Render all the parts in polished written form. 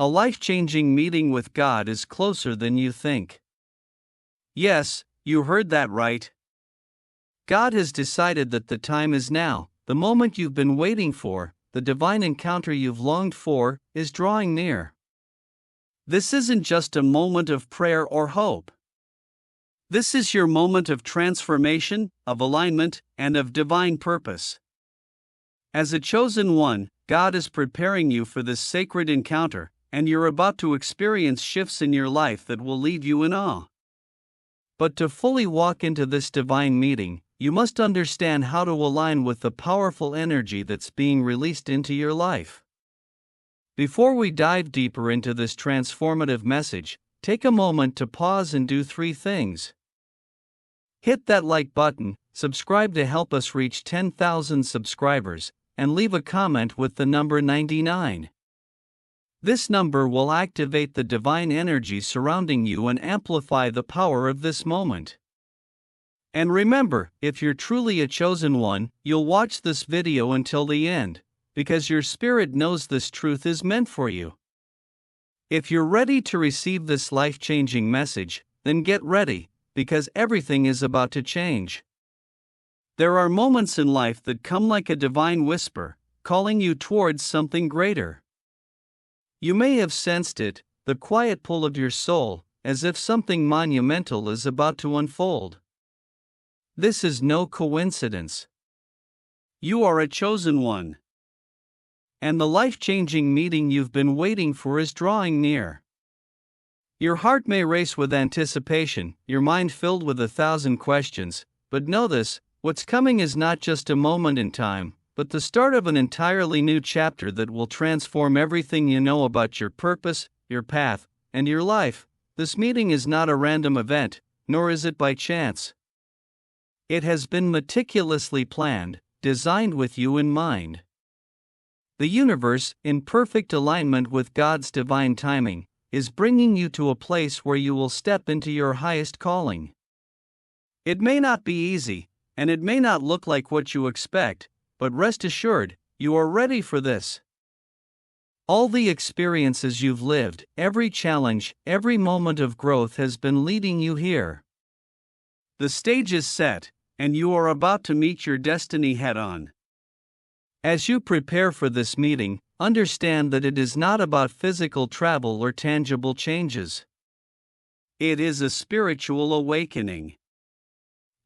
A life-changing meeting with God is closer than you think. Yes, you heard that right. God has decided that the time is now, the moment you've been waiting for, the divine encounter you've longed for, is drawing near. This isn't just a moment of prayer or hope. This is your moment of transformation, of alignment, and of divine purpose. As a chosen one, God is preparing you for this sacred encounter, and you're about to experience shifts in your life that will leave you in awe. But to fully walk into this divine meeting, you must understand how to align with the powerful energy that's being released into your life. Before we dive deeper into this transformative message, take a moment to pause and do 3 things. Hit that like button, subscribe to help us reach 10,000 subscribers, and leave a comment with the number 99. This number will activate the divine energy surrounding you and amplify the power of this moment. And remember, if you're truly a chosen one, you'll watch this video until the end, because your spirit knows this truth is meant for you. If you're ready to receive this life-changing message, then get ready, because everything is about to change. There are moments in life that come like a divine whisper, calling you towards something greater. You may have sensed it, the quiet pull of your soul, as if something monumental is about to unfold. This is no coincidence. You are a chosen one. And the life-changing meeting you've been waiting for is drawing near. Your heart may race with anticipation, your mind filled with 1,000 questions, but know this, what's coming is not just a moment in time, but the start of an entirely new chapter that will transform everything you know about your purpose, your path, and your life. This meeting is not a random event, nor is it by chance. It has been meticulously planned, designed with you in mind. The universe, in perfect alignment with God's divine timing, is bringing you to a place where you will step into your highest calling. It may not be easy, and it may not look like what you expect, but rest assured, you are ready for this. All the experiences you've lived, every challenge, every moment of growth has been leading you here. The stage is set, and you are about to meet your destiny head-on. As you prepare for this meeting, understand that it is not about physical travel or tangible changes. It is a spiritual awakening.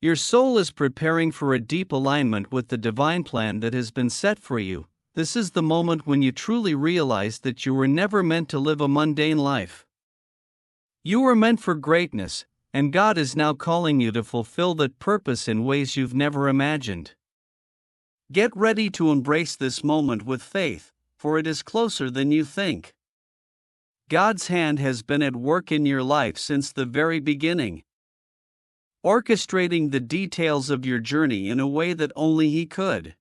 Your soul is preparing for a deep alignment with the divine plan that has been set for you. This is the moment when you truly realize that you were never meant to live a mundane life. You were meant for greatness, and God is now calling you to fulfill that purpose in ways you've never imagined. Get ready to embrace this moment with faith, for it is closer than you think. God's hand has been at work in your life since the very beginning, orchestrating the details of your journey in a way that only He could.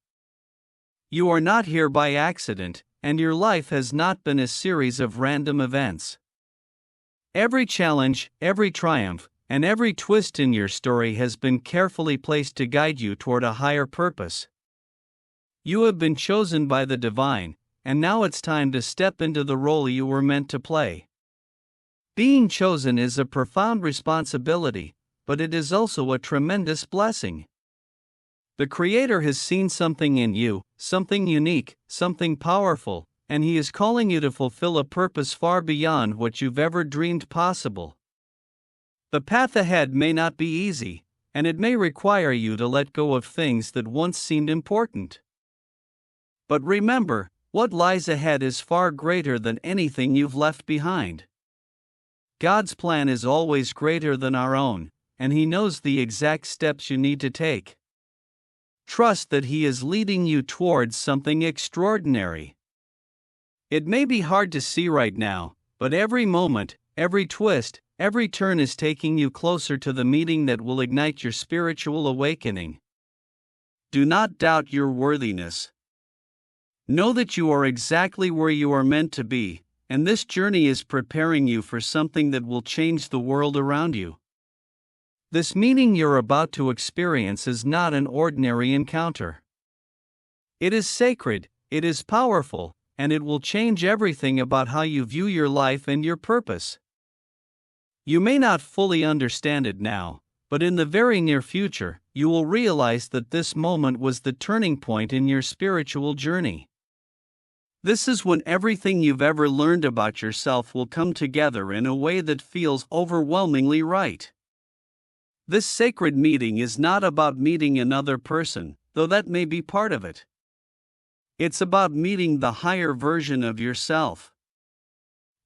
You are not here by accident, and your life has not been a series of random events. Every challenge, every triumph, and every twist in your story has been carefully placed to guide you toward a higher purpose. You have been chosen by the divine, and now it's time to step into the role you were meant to play. Being chosen is a profound responsibility, but it is also a tremendous blessing. The Creator has seen something in you, something unique, something powerful, and He is calling you to fulfill a purpose far beyond what you've ever dreamed possible. The path ahead may not be easy, and it may require you to let go of things that once seemed important. But remember, what lies ahead is far greater than anything you've left behind. God's plan is always greater than our own, and He knows the exact steps you need to take. Trust that He is leading you towards something extraordinary. It may be hard to see right now, but every moment, every twist, every turn is taking you closer to the meeting that will ignite your spiritual awakening. Do not doubt your worthiness. Know that you are exactly where you are meant to be, and this journey is preparing you for something that will change the world around you. This meeting you're about to experience is not an ordinary encounter. It is sacred, it is powerful, and it will change everything about how you view your life and your purpose. You may not fully understand it now, but in the very near future, you will realize that this moment was the turning point in your spiritual journey. This is when everything you've ever learned about yourself will come together in a way that feels overwhelmingly right. This sacred meeting is not about meeting another person, though that may be part of it. It's about meeting the higher version of yourself.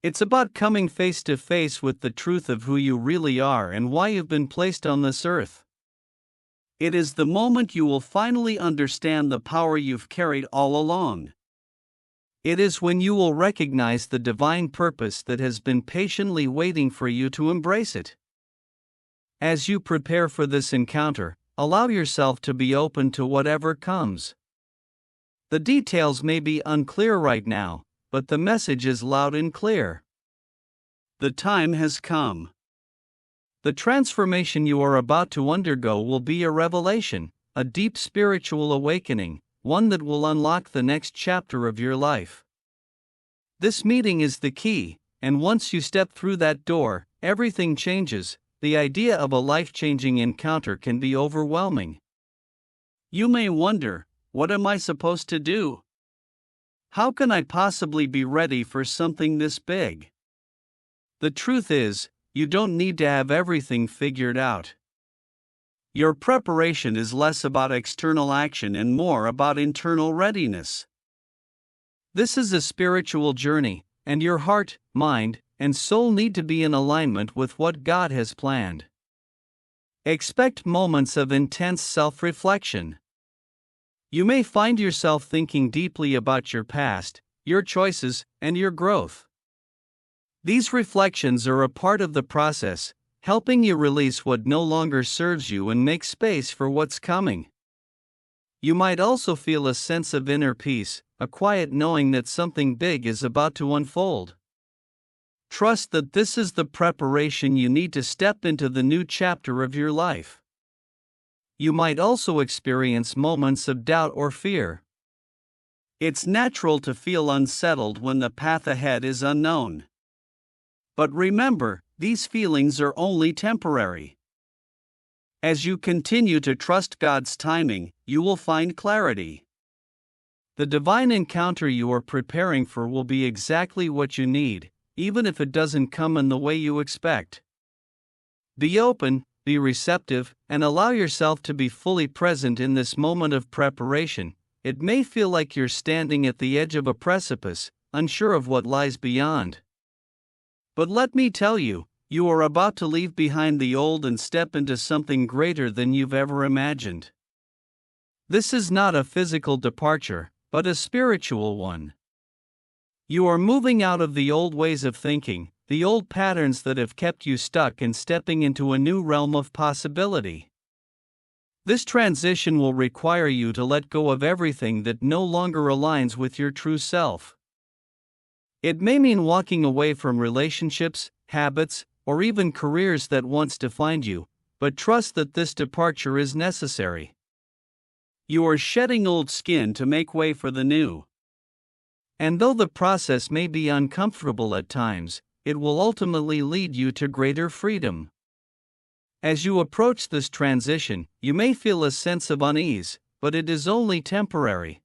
It's about coming face to face with the truth of who you really are and why you've been placed on this earth. It is the moment you will finally understand the power you've carried all along. It is when you will recognize the divine purpose that has been patiently waiting for you to embrace it. As you prepare for this encounter, allow yourself to be open to whatever comes. The details may be unclear right now, but the message is loud and clear. The time has come. The transformation you are about to undergo will be a revelation, a deep spiritual awakening, one that will unlock the next chapter of your life. This meeting is the key, and once you step through that door, everything changes. The idea of a life-changing encounter can be overwhelming. You may wonder, what am I supposed to do? How can I possibly be ready for something this big? The truth is, you don't need to have everything figured out. Your preparation is less about external action and more about internal readiness. This is a spiritual journey, and your heart, mind, and soul need to be in alignment with what God has planned. Expect moments of intense self-reflection. You may find yourself thinking deeply about your past, your choices, and your growth. These reflections are a part of the process, helping you release what no longer serves you and make space for what's coming. You might also feel a sense of inner peace, a quiet knowing that something big is about to unfold. Trust that this is the preparation you need to step into the new chapter of your life. You might also experience moments of doubt or fear. It's natural to feel unsettled when the path ahead is unknown. But remember, these feelings are only temporary. As you continue to trust God's timing, you will find clarity. The divine encounter you are preparing for will be exactly what you need, even if it doesn't come in the way you expect. Be open, be receptive, and allow yourself to be fully present in this moment of preparation. It may feel like you're standing at the edge of a precipice, unsure of what lies beyond. But let me tell you, you are about to leave behind the old and step into something greater than you've ever imagined. This is not a physical departure, but a spiritual one. You are moving out of the old ways of thinking, the old patterns that have kept you stuck, and stepping into a new realm of possibility. This transition will require you to let go of everything that no longer aligns with your true self. It may mean walking away from relationships, habits, or even careers that once defined you, but trust that this departure is necessary. You are shedding old skin to make way for the new. And though the process may be uncomfortable at times, it will ultimately lead you to greater freedom. As you approach this transition, you may feel a sense of unease, but it is only temporary.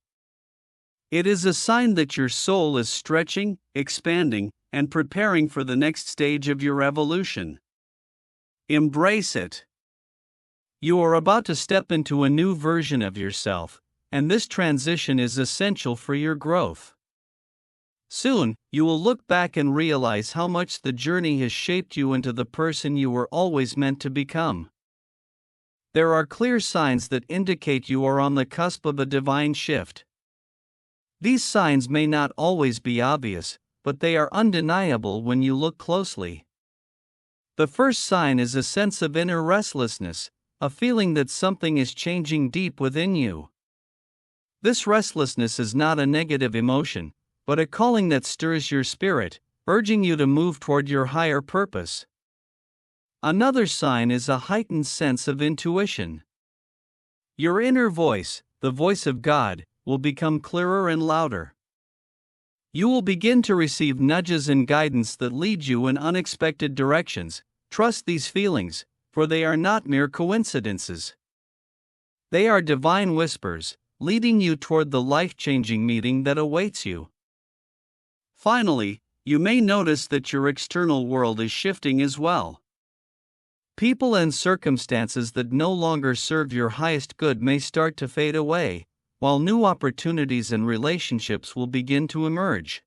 It is a sign that your soul is stretching, expanding, and preparing for the next stage of your evolution. Embrace it. You are about to step into a new version of yourself, and this transition is essential for your growth. Soon, you will look back and realize how much the journey has shaped you into the person you were always meant to become. There are clear signs that indicate you are on the cusp of a divine shift. These signs may not always be obvious, but they are undeniable when you look closely. The first sign is a sense of inner restlessness, a feeling that something is changing deep within you. This restlessness is not a negative emotion, but a calling that stirs your spirit, urging you to move toward your higher purpose. Another sign is a heightened sense of intuition. Your inner voice, the voice of God, will become clearer and louder. You will begin to receive nudges and guidance that lead you in unexpected directions. Trust these feelings, for they are not mere coincidences. They are divine whispers, leading you toward the life-changing meeting that awaits you. Finally, you may notice that your external world is shifting as well. People and circumstances that no longer serve your highest good may start to fade away, while new opportunities and relationships will begin to emerge.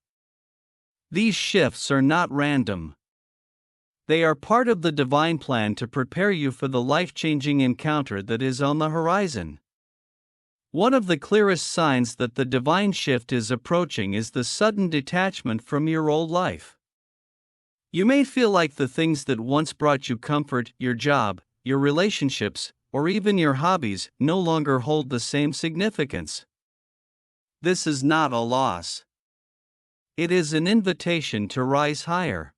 These shifts are not random. They are part of the divine plan to prepare you for the life-changing encounter that is on the horizon. One of the clearest signs that the divine shift is approaching is the sudden detachment from your old life. You may feel like the things that once brought you comfort, your job, your relationships, or even your hobbies, no longer hold the same significance. This is not a loss. It is an invitation to rise higher.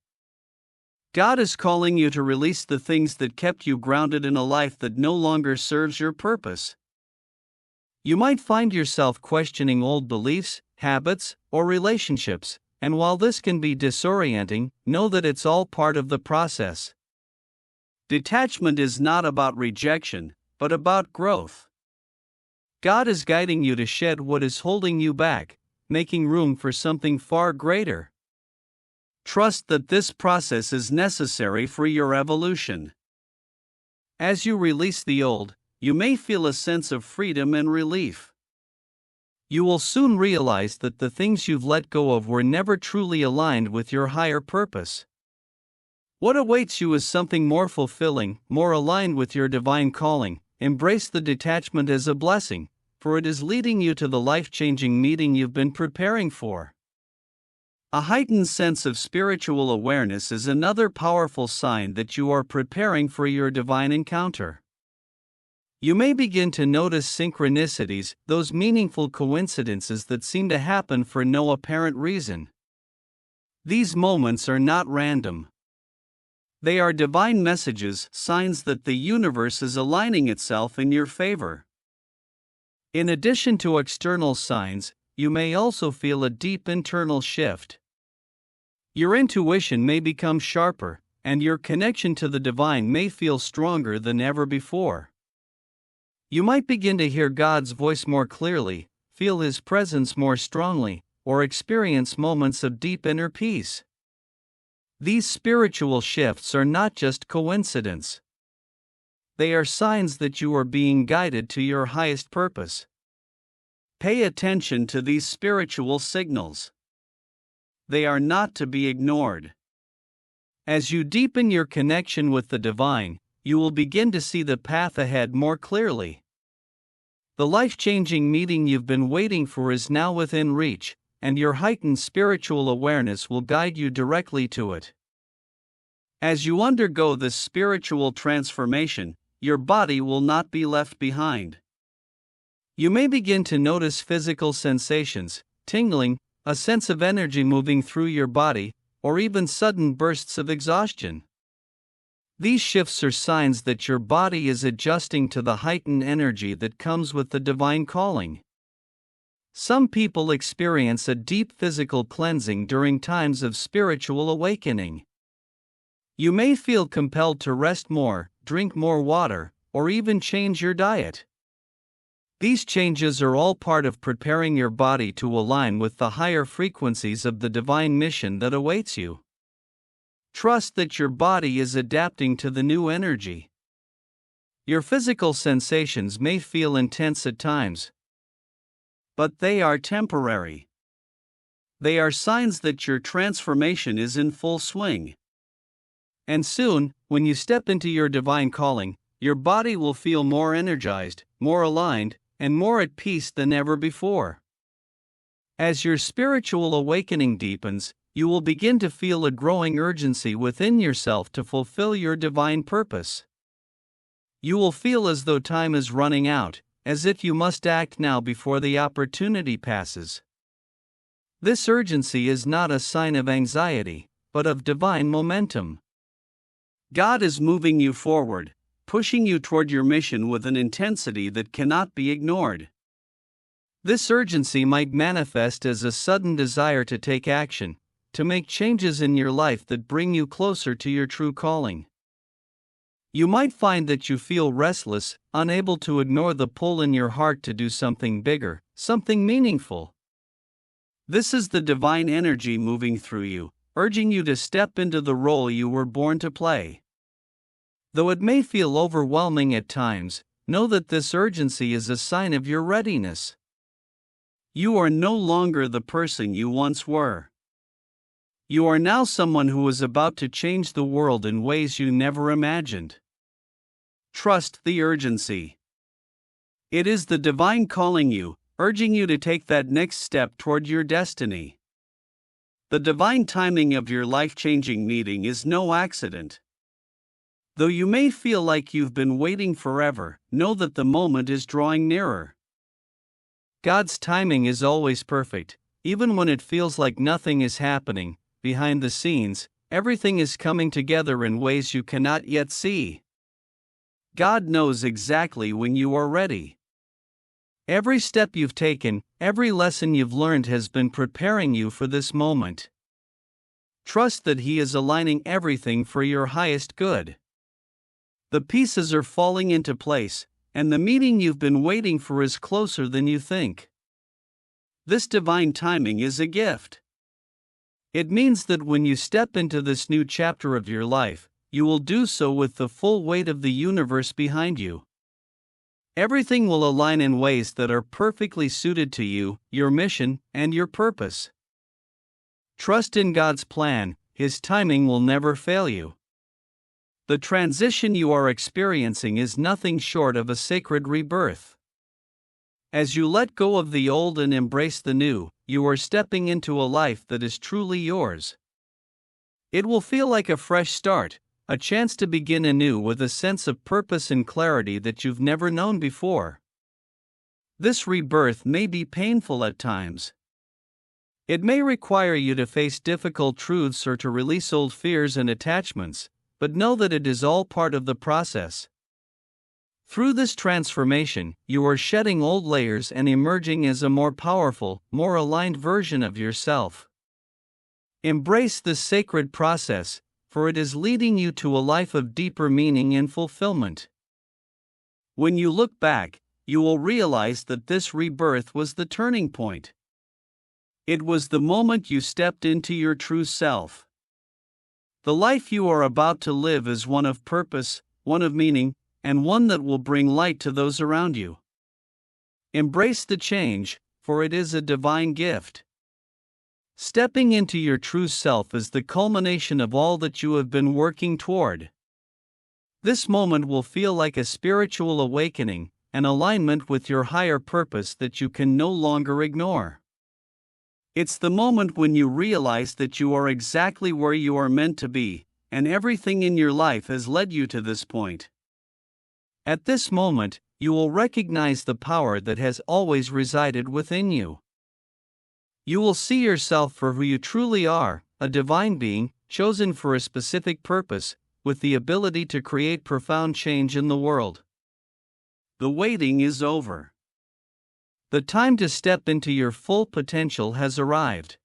God is calling you to release the things that kept you grounded in a life that no longer serves your purpose. You might find yourself questioning old beliefs, habits, or relationships, and while this can be disorienting, know that it's all part of the process. Detachment is not about rejection, but about growth. God is guiding you to shed what is holding you back, making room for something far greater. Trust that this process is necessary for your evolution. As you release the old, you may feel a sense of freedom and relief. You will soon realize that the things you've let go of were never truly aligned with your higher purpose. What awaits you is something more fulfilling, more aligned with your divine calling. Embrace the detachment as a blessing, for it is leading you to the life-changing meeting you've been preparing for. A heightened sense of spiritual awareness is another powerful sign that you are preparing for your divine encounter. You may begin to notice synchronicities, those meaningful coincidences that seem to happen for no apparent reason. These moments are not random. They are divine messages, signs that the universe is aligning itself in your favor. In addition to external signs, you may also feel a deep internal shift. Your intuition may become sharper, and your connection to the divine may feel stronger than ever before. You might begin to hear God's voice more clearly, feel His presence more strongly, or experience moments of deep inner peace. These spiritual shifts are not just coincidence. They are signs that you are being guided to your highest purpose. Pay attention to these spiritual signals. They are not to be ignored. As you deepen your connection with the divine, you will begin to see the path ahead more clearly. The life-changing meeting you've been waiting for is now within reach, and your heightened spiritual awareness will guide you directly to it. As you undergo this spiritual transformation, your body will not be left behind. You may begin to notice physical sensations, tingling, a sense of energy moving through your body, or even sudden bursts of exhaustion. These shifts are signs that your body is adjusting to the heightened energy that comes with the divine calling. Some people experience a deep physical cleansing during times of spiritual awakening. You may feel compelled to rest more, drink more water, or even change your diet. These changes are all part of preparing your body to align with the higher frequencies of the divine mission that awaits you. Trust that your body is adapting to the new energy. Your physical sensations may feel intense at times, but they are temporary. They are signs that your transformation is in full swing. And soon, when you step into your divine calling, your body will feel more energized, more aligned, and more at peace than ever before. As your spiritual awakening deepens, you will begin to feel a growing urgency within yourself to fulfill your divine purpose. You will feel as though time is running out, as if you must act now before the opportunity passes. This urgency is not a sign of anxiety, but of divine momentum. God is moving you forward, pushing you toward your mission with an intensity that cannot be ignored. This urgency might manifest as a sudden desire to take action, to make changes in your life that bring you closer to your true calling. You might find that you feel restless, unable to ignore the pull in your heart to do something bigger, something meaningful. This is the divine energy moving through you, urging you to step into the role you were born to play. Though it may feel overwhelming at times, know that this urgency is a sign of your readiness. You are no longer the person you once were. You are now someone who is about to change the world in ways you never imagined. Trust the urgency. It is the divine calling you, urging you to take that next step toward your destiny. The divine timing of your life-changing meeting is no accident. Though you may feel like you've been waiting forever, know that the moment is drawing nearer. God's timing is always perfect, even when it feels like nothing is happening. Behind the scenes, everything is coming together in ways you cannot yet see. God knows exactly when you are ready. Every step you've taken, every lesson you've learned has been preparing you for this moment. Trust that He is aligning everything for your highest good. The pieces are falling into place, and the meeting you've been waiting for is closer than you think. This divine timing is a gift. It means that when you step into this new chapter of your life, you will do so with the full weight of the universe behind you. Everything will align in ways that are perfectly suited to you, your mission, and your purpose. Trust in God's plan, His timing will never fail you. The transition you are experiencing is nothing short of a sacred rebirth. As you let go of the old and embrace the new, you are stepping into a life that is truly yours. It will feel like a fresh start, a chance to begin anew with a sense of purpose and clarity that you've never known before. This rebirth may be painful at times. It may require you to face difficult truths or to release old fears and attachments, but know that it is all part of the process. Through this transformation, you are shedding old layers and emerging as a more powerful, more aligned version of yourself. Embrace this sacred process, for it is leading you to a life of deeper meaning and fulfillment. When you look back, you will realize that this rebirth was the turning point. It was the moment you stepped into your true self. The life you are about to live is one of purpose, one of meaning, and one that will bring light to those around you. Embrace the change, for it is a divine gift. Stepping into your true self is the culmination of all that you have been working toward. This moment will feel like a spiritual awakening, an alignment with your higher purpose that you can no longer ignore. It's the moment when you realize that you are exactly where you are meant to be, and everything in your life has led you to this point. At this moment, you will recognize the power that has always resided within you. You will see yourself for who you truly are, a divine being, chosen for a specific purpose, with the ability to create profound change in the world. The waiting is over. The time to step into your full potential has arrived.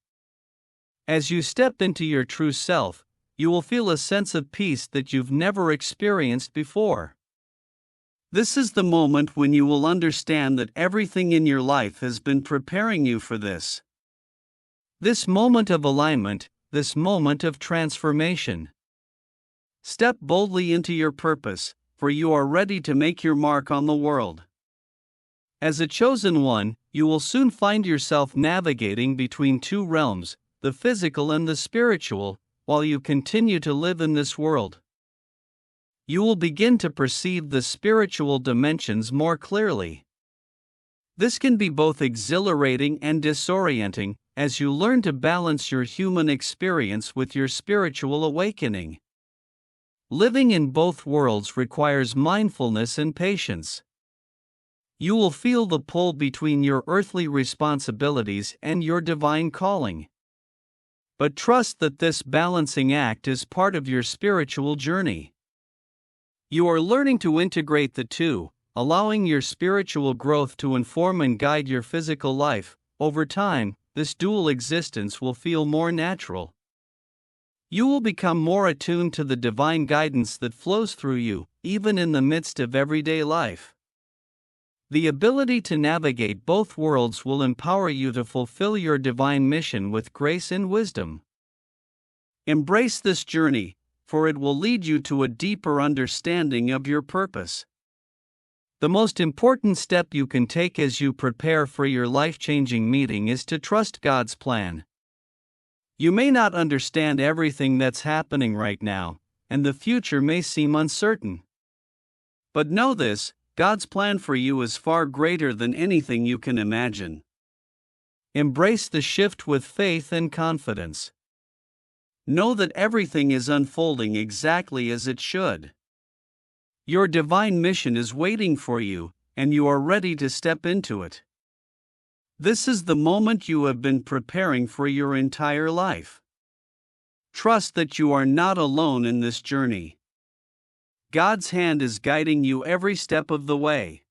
As you step into your true self, you will feel a sense of peace that you've never experienced before. This is the moment when you will understand that everything in your life has been preparing you for this. This moment of alignment, this moment of transformation. Step boldly into your purpose, for you are ready to make your mark on the world. As a chosen one, you will soon find yourself navigating between two realms, the physical and the spiritual, while you continue to live in this world. You will begin to perceive the spiritual dimensions more clearly. This can be both exhilarating and disorienting, as you learn to balance your human experience with your spiritual awakening. Living in both worlds requires mindfulness and patience. You will feel the pull between your earthly responsibilities and your divine calling. But trust that this balancing act is part of your spiritual journey. You are learning to integrate the two, allowing your spiritual growth to inform and guide your physical life. Over time, this dual existence will feel more natural. You will become more attuned to the divine guidance that flows through you, even in the midst of everyday life. The ability to navigate both worlds will empower you to fulfill your divine mission with grace and wisdom. Embrace this journey, for it will lead you to a deeper understanding of your purpose. The most important step you can take as you prepare for your life-changing meeting is to trust God's plan. You may not understand everything that's happening right now, and the future may seem uncertain. But know this: God's plan for you is far greater than anything you can imagine. Embrace the shift with faith and confidence. Know that everything is unfolding exactly as it should. Your divine mission is waiting for you, and you are ready to step into it. This is the moment you have been preparing for your entire life. Trust that you are not alone in this journey. God's hand is guiding you every step of the way.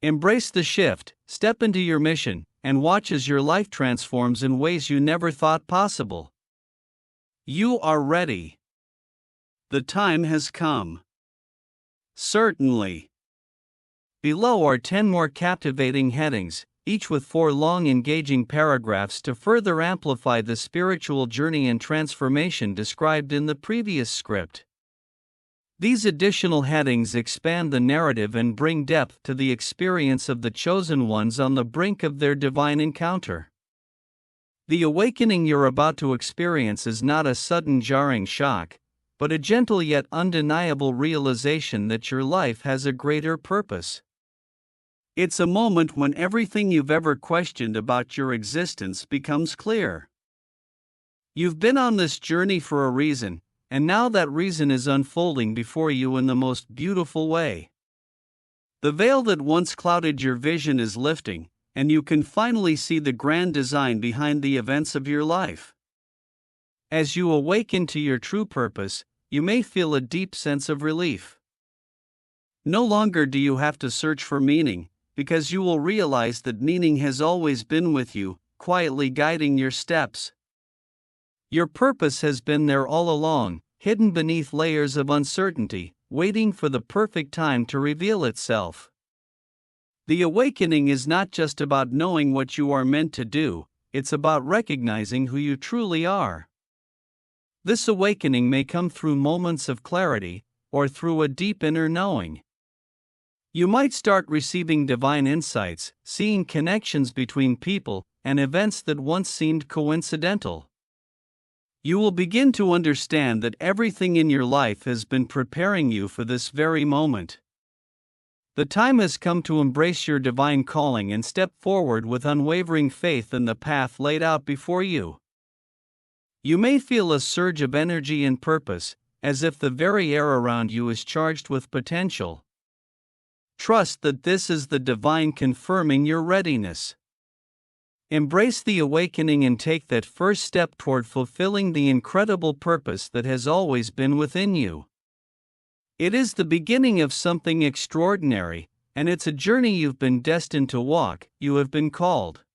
Embrace the shift, step into your mission, and watch as your life transforms in ways you never thought possible. You are ready. The time has come. Certainly. Below are 10 more captivating headings, each with 4 long engaging paragraphs to further amplify the spiritual journey and transformation described in the previous script. These additional headings expand the narrative and bring depth to the experience of the chosen ones on the brink of their divine encounter. The awakening you're about to experience is not a sudden jarring shock, but a gentle yet undeniable realization that your life has a greater purpose. It's a moment when everything you've ever questioned about your existence becomes clear. You've been on this journey for a reason, and now that reason is unfolding before you in the most beautiful way. The veil that once clouded your vision is lifting, and you can finally see the grand design behind the events of your life. As you awaken to your true purpose, you may feel a deep sense of relief. No longer do you have to search for meaning, because you will realize that meaning has always been with you, quietly guiding your steps. Your purpose has been there all along, hidden beneath layers of uncertainty, waiting for the perfect time to reveal itself. The awakening is not just about knowing what you are meant to do, it's about recognizing who you truly are. This awakening may come through moments of clarity, or through a deep inner knowing. You might start receiving divine insights, seeing connections between people and events that once seemed coincidental. You will begin to understand that everything in your life has been preparing you for this very moment. The time has come to embrace your divine calling and step forward with unwavering faith in the path laid out before you. You may feel a surge of energy and purpose, as if the very air around you is charged with potential. Trust that this is the divine confirming your readiness. Embrace the awakening and take that first step toward fulfilling the incredible purpose that has always been within you. It is the beginning of something extraordinary, and it's a journey you've been destined to walk. You have been called.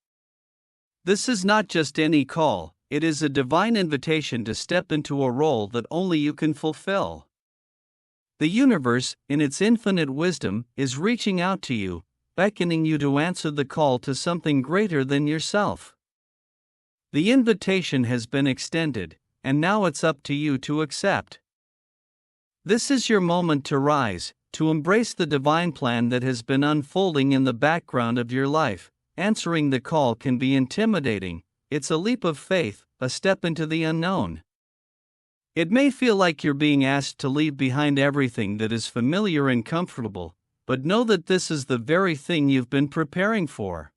This is not just any call, it is a divine invitation to step into a role that only you can fulfill. The universe, in its infinite wisdom, is reaching out to you, beckoning you to answer the call to something greater than yourself. The invitation has been extended, and now it's up to you to accept. This is your moment to rise, to embrace the divine plan that has been unfolding in the background of your life. Answering the call can be intimidating, it's a leap of faith, a step into the unknown. It may feel like you're being asked to leave behind everything that is familiar and comfortable, but know that this is the very thing you've been preparing for.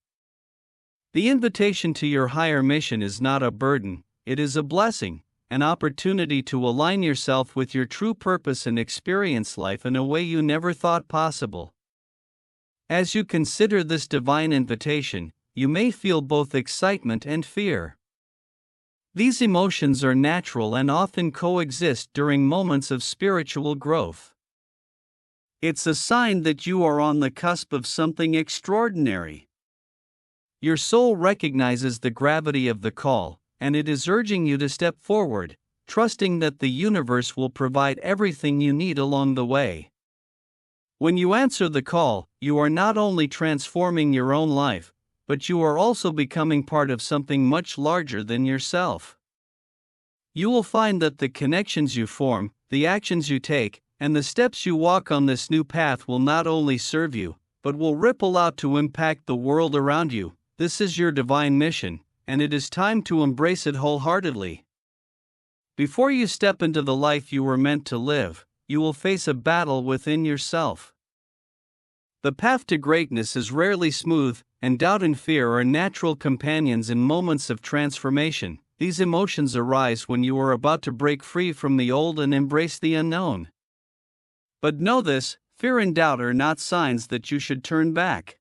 The invitation to your higher mission is not a burden, it is a blessing, an opportunity to align yourself with your true purpose and experience life in a way you never thought possible. As you consider this divine invitation, you may feel both excitement and fear. These emotions are natural and often coexist during moments of spiritual growth. It's a sign that you are on the cusp of something extraordinary. Your soul recognizes the gravity of the call, and it is urging you to step forward, trusting that the universe will provide everything you need along the way. When you answer the call, you are not only transforming your own life, but you are also becoming part of something much larger than yourself. You will find that the connections you form, the actions you take, and the steps you walk on this new path will not only serve you, but will ripple out to impact the world around you. This is your divine mission, and it is time to embrace it wholeheartedly. Before you step into the life you were meant to live, you will face a battle within yourself. The path to greatness is rarely smooth, and doubt and fear are natural companions in moments of transformation. These emotions arise when you are about to break free from the old and embrace the unknown. But know this, fear and doubt are not signs that you should turn back.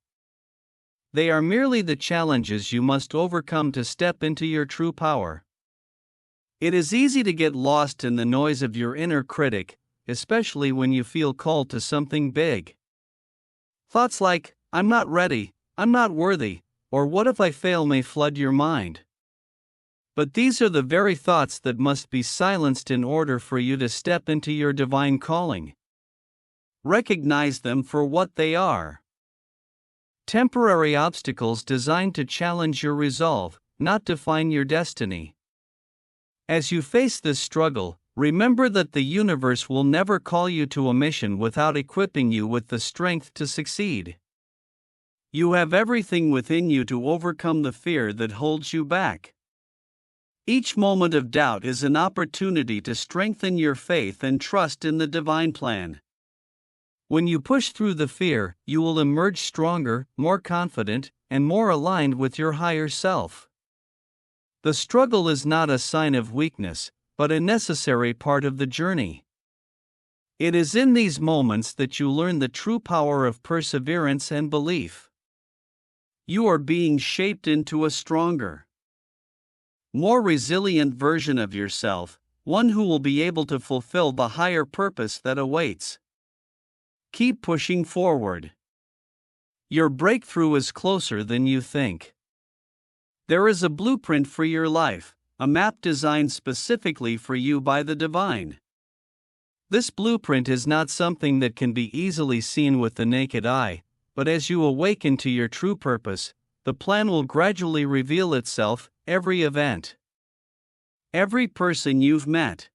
They are merely the challenges you must overcome to step into your true power. It is easy to get lost in the noise of your inner critic, especially when you feel called to something big. Thoughts like, "I'm not ready, I'm not worthy," or "what if I fail" may flood your mind. But these are the very thoughts that must be silenced in order for you to step into your divine calling. Recognize them for what they are: temporary obstacles designed to challenge your resolve, not define your destiny. As you face this struggle, remember that the universe will never call you to a mission without equipping you with the strength to succeed. You have everything within you to overcome the fear that holds you back. Each moment of doubt is an opportunity to strengthen your faith and trust in the divine plan. When you push through the fear, you will emerge stronger, more confident, and more aligned with your higher self. The struggle is not a sign of weakness, but a necessary part of the journey. It is in these moments that you learn the true power of perseverance and belief. You are being shaped into a stronger, more resilient version of yourself, one who will be able to fulfill the higher purpose that awaits. Keep pushing forward. Your breakthrough is closer than you think. There is a blueprint for your life, a map designed specifically for you by the divine. This blueprint is not something that can be easily seen with the naked eye, but as you awaken to your true purpose, the plan will gradually reveal itself. Every event, every person you've met,